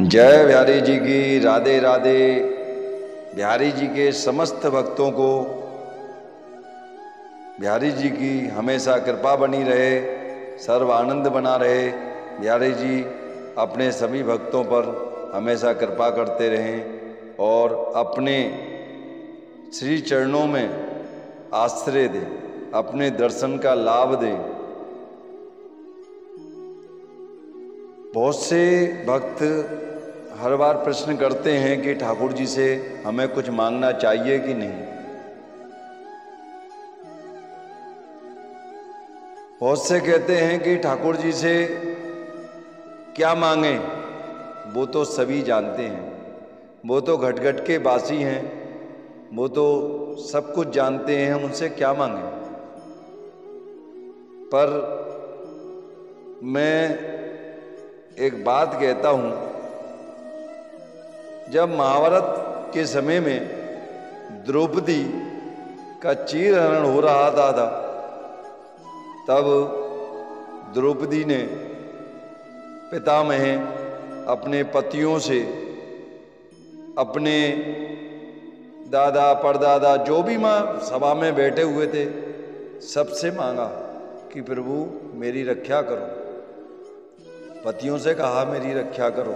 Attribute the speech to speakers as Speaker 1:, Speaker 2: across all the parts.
Speaker 1: जय बिहारी जी की, राधे राधे। बिहारी जी के समस्त भक्तों को बिहारी जी की हमेशा कृपा बनी रहे, सर्व आनंद बना रहे। बिहारी जी अपने सभी भक्तों पर हमेशा कृपा करते रहें और अपने श्री चरणों में आश्रय दें, अपने दर्शन का लाभ दें। बहुत से भक्त हर बार प्रश्न करते हैं कि ठाकुर जी से हमें कुछ मांगना चाहिए कि नहीं। बहुत से कहते हैं कि ठाकुर जी से क्या मांगें, वो तो सभी जानते हैं, वो तो घट घट के बासी हैं, वो तो सब कुछ जानते हैं, हम उनसे क्या मांगें। पर मैं एक बात कहता हूँ, जब महाभारत के समय में द्रौपदी का चीरहरण हो रहा था, तब द्रौपदी ने पितामह अपने पतियों से, अपने दादा परदादा जो भी माँ सभा में बैठे हुए थे, सबसे मांगा कि प्रभु मेरी रक्षा करो। पतियों से कहा मेरी रक्षा करो,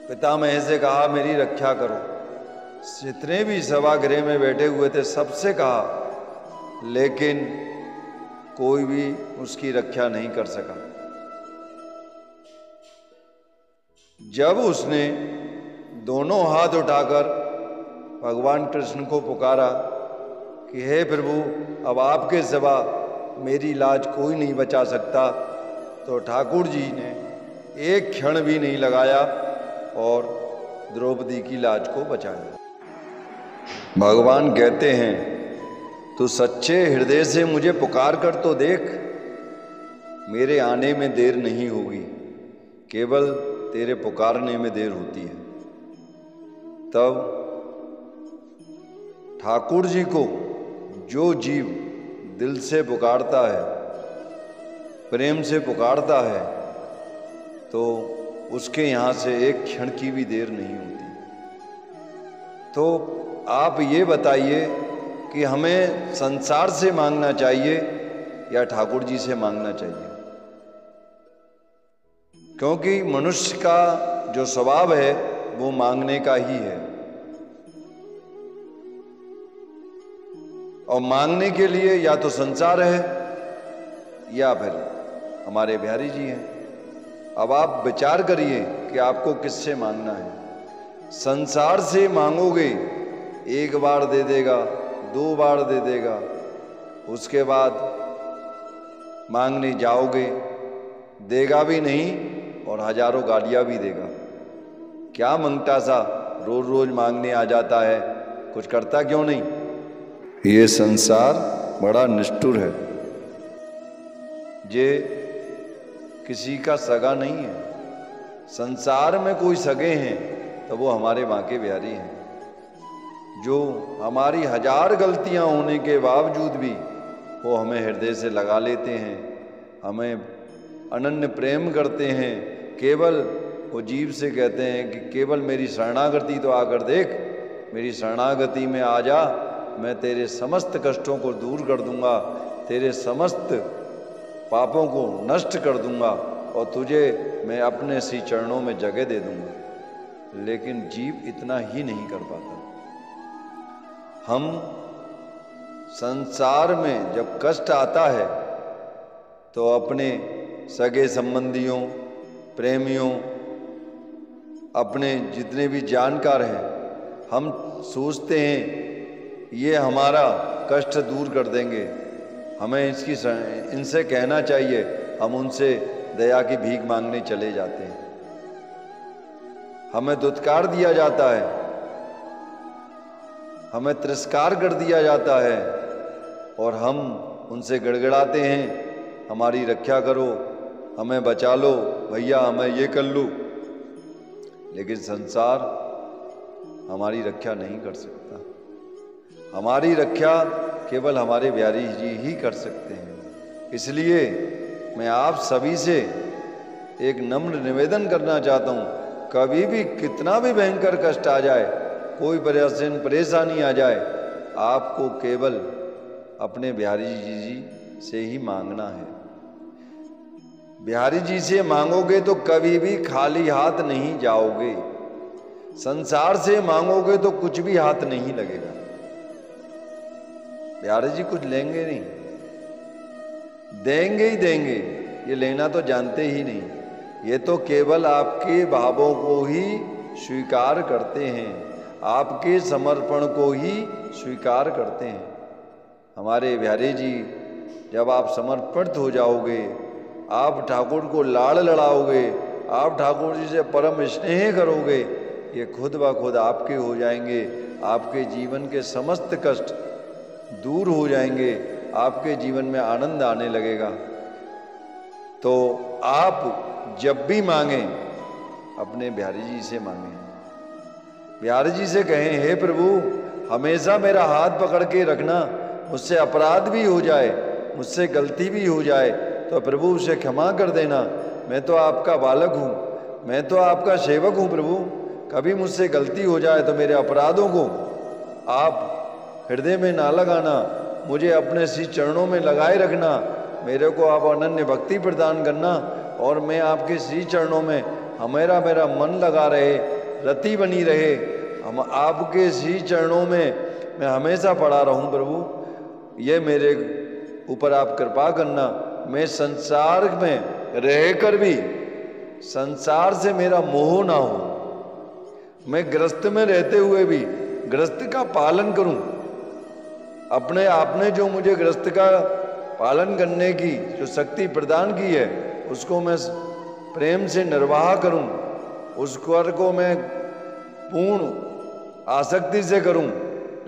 Speaker 1: पितामह से कहा मेरी रक्षा करो, जितने भी सभागृह में बैठे हुए थे सबसे कहा, लेकिन कोई भी उसकी रक्षा नहीं कर सका। जब उसने दोनों हाथ उठाकर भगवान कृष्ण को पुकारा कि हे प्रभु, अब आपके सिवा मेरी लाज कोई नहीं बचा सकता, तो ठाकुर जी ने एक क्षण भी नहीं लगाया और द्रौपदी की लाज को बचाया। भगवान कहते हैं, तू सच्चे हृदय से मुझे पुकार कर तो देख, मेरे आने में देर नहीं होगी, केवल तेरे पुकारने में देर होती है। तब ठाकुर जी को जो जीव दिल से पुकारता है, प्रेम से पुकारता है, तो उसके यहाँ से एक क्षण की भी देर नहीं होती। तो आप ये बताइए कि हमें संसार से मांगना चाहिए या ठाकुर जी से मांगना चाहिए? क्योंकि मनुष्य का जो स्वभाव है वो मांगने का ही है, और मांगने के लिए या तो संसार है या फिर हमारे बिहारी जी हैं। अब आप विचार करिए कि आपको किससे मांगना है। संसार से मांगोगे, एक बार दे देगा, दो बार दे देगा, उसके बाद मांगने जाओगे देगा भी नहीं और हजारों गालियां भी देगा। क्या मंगता सा रोज रोज मांगने आ जाता है, कुछ करता क्यों नहीं? ये संसार बड़ा निष्ठुर है, ये किसी का सगा नहीं है। संसार में कोई सगे हैं तो वो हमारे माँ के बिहारी हैं, जो हमारी हजार गलतियां होने के बावजूद भी वो हमें हृदय से लगा लेते हैं, हमें अनन्य प्रेम करते हैं। केवल वो जीव से कहते हैं कि केवल मेरी शरणागति तो आकर देख, मेरी शरणागति में आ जा, मैं तेरे समस्त कष्टों को दूर कर दूंगा, तेरे समस्त पापों को नष्ट कर दूंगा और तुझे मैं अपने सी चरणों में जगह दे दूंगा। लेकिन जीव इतना ही नहीं कर पाता। हम संसार में जब कष्ट आता है तो अपने सगे संबंधियों, प्रेमियों, अपने जितने भी जानकार हैं, हम सोचते हैं ये हमारा कष्ट दूर कर देंगे, हमें इनसे कहना चाहिए, हम उनसे दया की भीख मांगने चले जाते हैं। हमें दुत्कार दिया जाता है, हमें तिरस्कार कर दिया जाता है और हम उनसे गड़गड़ाते हैं, हमारी रक्षा करो, हमें बचा लो भैया, हमें ये कर लो। लेकिन संसार हमारी रक्षा नहीं कर सकता। हमारी रक्षा केवल हमारे बिहारी जी ही कर सकते हैं। इसलिए मैं आप सभी से एक नम्र निवेदन करना चाहता हूँ, कभी भी कितना भी भयंकर कष्ट आ जाए, कोई परेशानी आ जाए, आपको केवल अपने बिहारी जी से ही मांगना है। बिहारी जी से मांगोगे तो कभी भी खाली हाथ नहीं जाओगे। संसार से मांगोगे तो कुछ भी हाथ नहीं लगेगा। बिहारी जी कुछ लेंगे नहीं, देंगे ही देंगे, ये लेना तो जानते ही नहीं। ये तो केवल आपके भावों को ही स्वीकार करते हैं, आपके समर्पण को ही स्वीकार करते हैं। हमारे बिहारी जी, जब आप समर्पित हो जाओगे, आप ठाकुर को लाड़ लड़ाओगे, आप ठाकुर जी से परम स्नेह करोगे, ये खुद ब खुद आपके हो जाएंगे। आपके जीवन के समस्त कष्ट दूर हो जाएंगे, आपके जीवन में आनंद आने लगेगा। तो आप जब भी मांगें अपने बिहारी जी से मांगें। बिहारी जी से कहें, हे प्रभु हमेशा मेरा हाथ पकड़ के रखना, मुझसे अपराध भी हो जाए, मुझसे गलती भी हो जाए तो प्रभु उसे क्षमा कर देना। मैं तो आपका बालक हूँ, मैं तो आपका सेवक हूँ प्रभु, कभी मुझसे गलती हो जाए तो मेरे अपराधों को आप हृदय में ना लगाना, मुझे अपने श्री चरणों में लगाए रखना, मेरे को आप अनन्य भक्ति प्रदान करना और मैं आपके श्री चरणों में मेरा मन लगा रहे, रति बनी रहे, हम आपके श्री चरणों में मैं हमेशा पड़ा रहूं प्रभु। ये मेरे ऊपर आप कृपा करना। मैं संसार में रहकर भी संसार से मेरा मोह ना हो, मैं गृहस्थ में रहते हुए भी गृहस्थ का पालन करूं। अपने आपने जो मुझे गृहस्थ का पालन करने की जो शक्ति प्रदान की है, उसको मैं प्रेम से निर्वाह करूं, उस कार्य को मैं पूर्ण आसक्ति से करूं,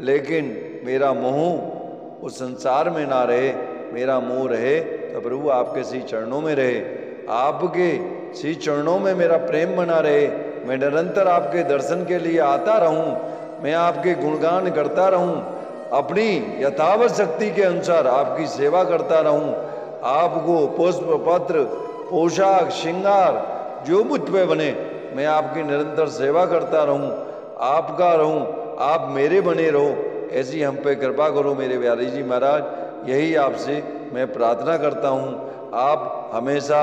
Speaker 1: लेकिन मेरा मोह उस संसार में ना रहे, मेरा मोह रहे तो प्रभु आपके श्री चरणों में रहे, आपके श्री चरणों में मेरा प्रेम बना रहे, मैं निरंतर आपके दर्शन के लिए आता रहूं, मैं आपके गुणगान करता रहूं, अपनी यथावत शक्ति के अनुसार आपकी सेवा करता रहूं, आपको पुष्प पत्र पोशाक श्रृंगार जो मुझ पे बने मैं आपकी निरंतर सेवा करता रहूं, आपका रहूं, आप मेरे बने रहो, ऐसी हम पे कृपा करो मेरे बिहारी जी महाराज। यही आपसे मैं प्रार्थना करता हूं। आप हमेशा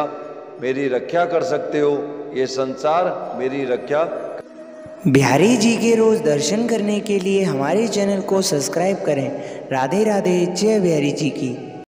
Speaker 1: मेरी रक्षा कर सकते हो, ये संसार मेरी रक्षा।
Speaker 2: बिहारी जी के रोज़ दर्शन करने के लिए हमारे चैनल को सब्सक्राइब करें। राधे राधे, जय बिहारी जी की।